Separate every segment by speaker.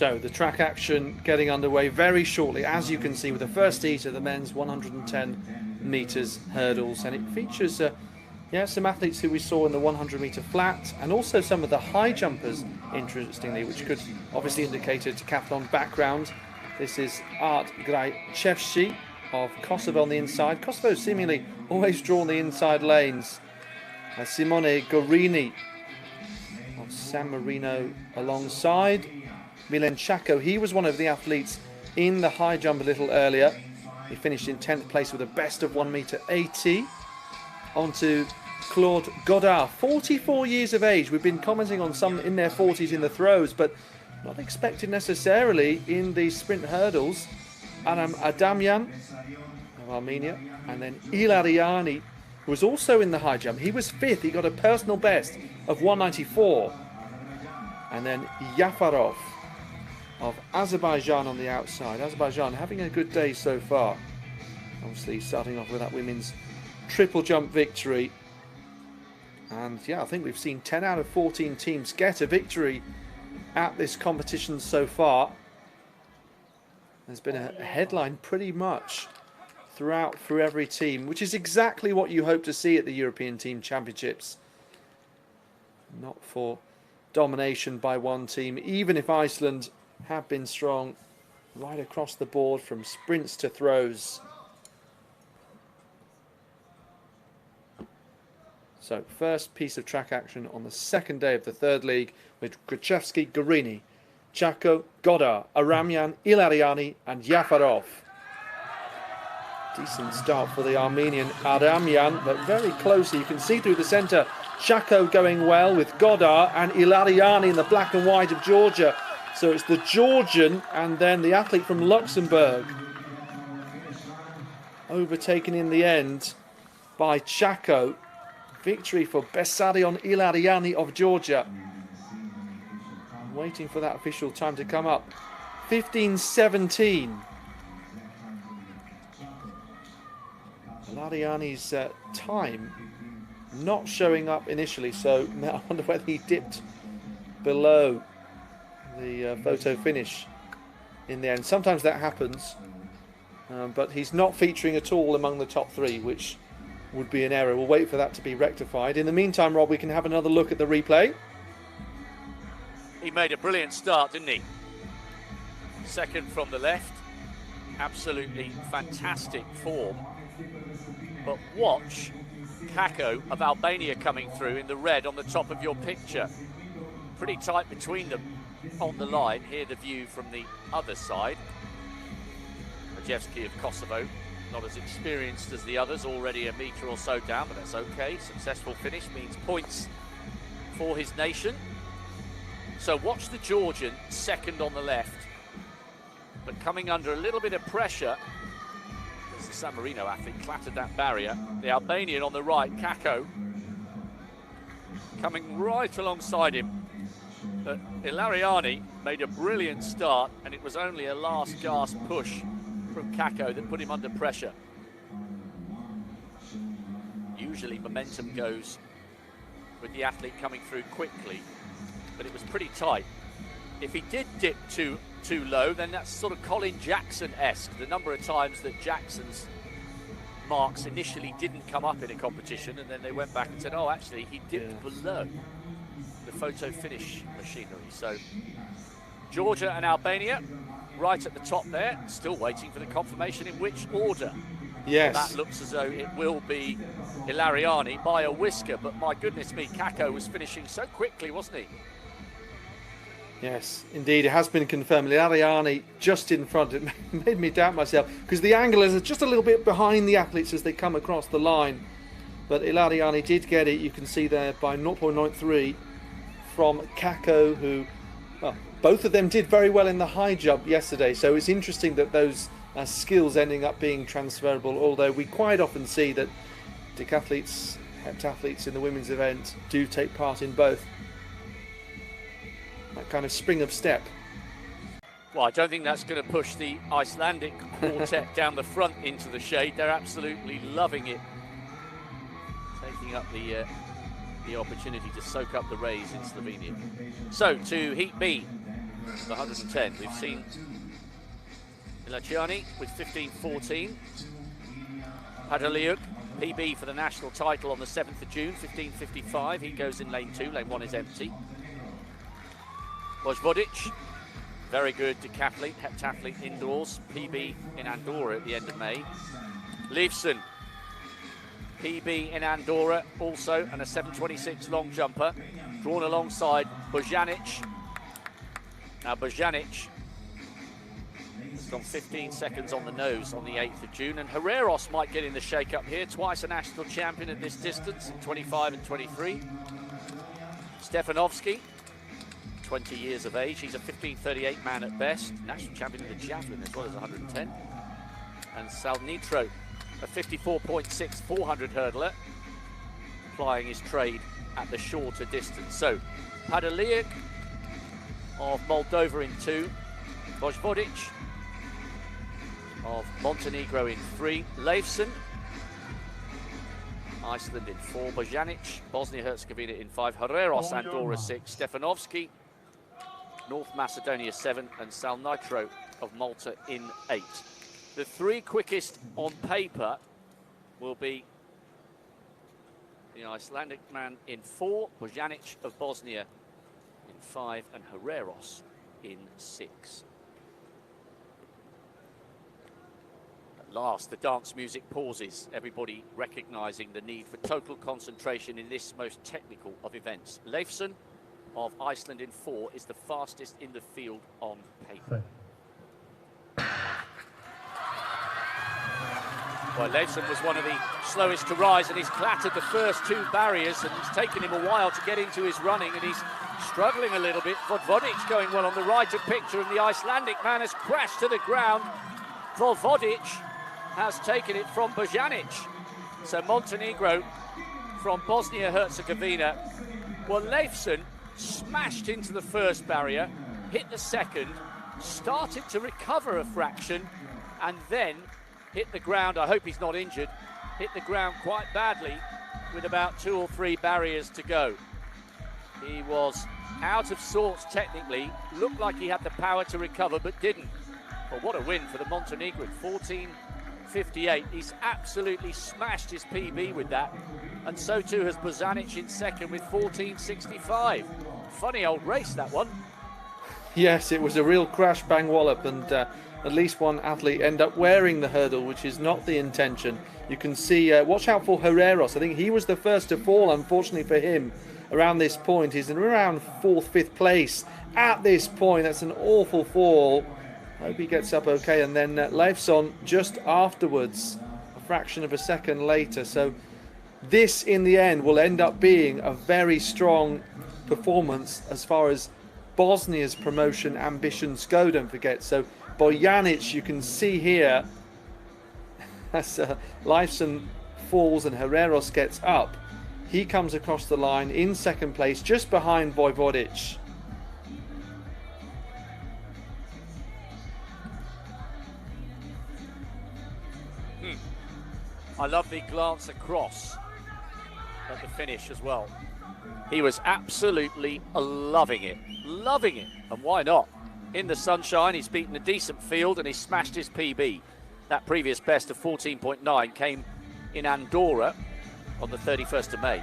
Speaker 1: So the track action getting underway very shortly, as you can see, with the first heat of the men's 110 metres hurdles, and it features some athletes who we saw in the 100 metre flat, and also some of the high jumpers, interestingly, which could obviously indicate a decathlon background. This is Art Grajcevski of Kosovo on the inside. Kosovo seemingly always drawn the inside lanes. Simone Gorini of San Marino alongside. Milen Chako, he was one of the athletes in the high jump a little earlier. He finished in 10th place with a best of 1m80. On to Claude Godard, 44 years of age. We've been commenting on some in their 40s in the throws, but not expected necessarily in the sprint hurdles. Aram Adamyan of Armenia, and then Ilariani, who was also in the high jump. He was 5th, he got a personal best of 194. And then Yafarov of Azerbaijan on the outside. Azerbaijan having a good day so far. Obviously starting off with that women's triple jump victory. And yeah, I think we've seen 10 out of 14 teams get a victory at this competition so far. There's been a headline pretty much through every team, which is exactly what you hope to see at the European Team Championships. Not for domination by one team, even if Iceland have been strong right across the board from sprints to throws. So first piece of track action on the second day of the third league with Grajcevski, Gorini, Chako, Godard, Aramyan, Ilariani and Yafarov. Decent start for the Armenian Aramyan, but very closely. You can see through the centre. Chako going well with Godard and Ilariani in the black and white of Georgia. So it's the Georgian and then the athlete from Luxembourg. Overtaken in the end by Chako. Victory for Bessarion Ilariani of Georgia. Waiting for that official time to come up. 15:17. Ilariani's time not showing up initially, so I wonder whether he dipped below the photo finish in the end. Sometimes that happens, but he's not featuring at all among the top three, which would be an error. We'll wait for that to be rectified. In the meantime, Rob, we can have another look at the replay.
Speaker 2: He made a brilliant start, didn't he? Second from the left. Absolutely fantastic form. But watch Kako of Albania coming through in the red on the top of your picture. Pretty tight between them on the line. Here the view from the other side. Grajcevski of Kosovo, not as experienced as the others, already a metre or so down, but that's okay. Successful finish means points for his nation. So watch the Georgian second on the left, but coming under a little bit of pressure as the San Marino athlete clattered that barrier. The Albanian on the right, Kako, coming right alongside him. But Ilariani made a brilliant start, and it was only a last gasp push from Kako that put him under pressure. Usually momentum goes with the athlete coming through quickly, but it was pretty tight. If he did dip too low, then that's sort of Colin Jackson-esque. The number of times that Jackson's marks initially didn't come up in a competition, and then they went back and said, oh, actually, he dipped below the photo finish machinery. So Georgia and Albania right at the top there, still waiting for the confirmation in which order.
Speaker 1: Yes.
Speaker 2: That looks as though it will be Ilariani by a whisker, but my goodness me, Kako was finishing so quickly, wasn't he?
Speaker 1: Yes, indeed, it has been confirmed. Ilariani just in front. It made me doubt myself, because the angle is just a little bit behind the athletes as they come across the line. But Ilariani did get it, you can see there, by 0.93 from Kako, who, well, both of them did very well in the high jump yesterday. So it's interesting that those skills ending up being transferable, although we quite often see that decathletes, heptathletes in the women's event do take part in both. That kind of spring of step.
Speaker 2: Well, I don't think that's going to push the Icelandic quartet down the front into the shade. They're absolutely loving it, taking up the opportunity to soak up the rays in Slovenia. So to Heat B, the 110. We've seen Ilaciani with 15.14. Padaliuk, PB for the national title on the 7th of June, 15.55. He goes in lane 2, lane 1 is empty. Vojvodic, very good decathlete, heptathlete indoors, PB in Andorra at the end of May. Leifson, PB in Andorra also, and a 7.26 long jumper, drawn alongside Bojanic. Now Bojanic has gone 15 seconds on the nose on the 8th of June, and Herreros might get in the shake-up here, twice a national champion at this distance, 25 and 23. Stefanovski, 20 years of age, he's a 15.38 man at best, national champion in the javelin as well as 110. And Salnitro, a 54.6 400 hurdler, plying his trade at the shorter distance. So, Padaliuk of Moldova in 2, Vojvodic of Montenegro in 3, Leifson, Iceland in 4, Bojanic, Bosnia-Herzegovina in 5, Herreros, Andorra 6, Stefanovski, North Macedonia 7, and Salnitro of Malta in 8. The 3 quickest on paper will be the Icelandic man in 4, Bojanic of Bosnia in 5, and Herreros in 6. At last, the dance music pauses, everybody recognising the need for total concentration in this most technical of events. Leifson of Iceland in 4 is the fastest in the field on paper. Well, Leifson was one of the slowest to rise, and he's clattered the first 2 barriers, and it's taken him a while to get into his running, and he's struggling a little bit. Vojvodic going well on the right of picture, and the Icelandic man has crashed to the ground. Vojvodic has taken it from Bojanic. So Montenegro from Bosnia-Herzegovina. Well, Leifson smashed into the first barrier, hit the second, started to recover a fraction, and then hit the ground. I hope he's not injured. Hit the ground quite badly with about 2 or 3 barriers to go. He was out of sorts technically, looked like he had the power to recover but didn't. But what a win for the Montenegrin, 14.58. He's absolutely smashed his PB with that, and so too has Bojanic in second with 14.65. Funny old race, that one.
Speaker 1: Yes, it was a real crash bang wallop, and at least one athlete end up wearing the hurdle, which is not the intention. You can see, watch out for Herreros. I think he was the first to fall, unfortunately for him, around this point. He's in around 4th, 5th place at this point. That's an awful fall. Hope he gets up okay. And then Leifson just afterwards, a fraction of a second later. So this, in the end, will end up being a very strong performance as far as Bosnia's promotion ambitions go, don't forget. So Bojanic, you can see here, as Leifson falls and Herreros gets up, he comes across the line in second place, just behind Vojvodic.
Speaker 2: I love the glance across at the finish as well. He was absolutely loving it, and why not? In the sunshine, he's beaten a decent field and he smashed his PB. That previous best of 14.9 came in Andorra on the 31st of May.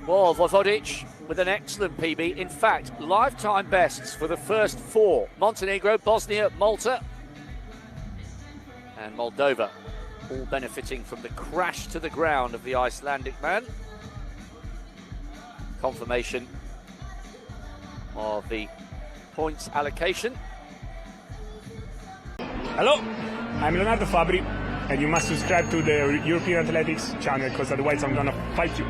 Speaker 2: Well, Vojvodic with an excellent PB. In fact, lifetime bests for the first 4. Montenegro, Bosnia, Malta, and Moldova, all benefiting from the crash to the ground of the Icelandic man. Confirmation of the points allocation.
Speaker 3: Hello, I'm Leonardo Fabri, and you must subscribe to the European Athletics channel, because otherwise I'm gonna fight you.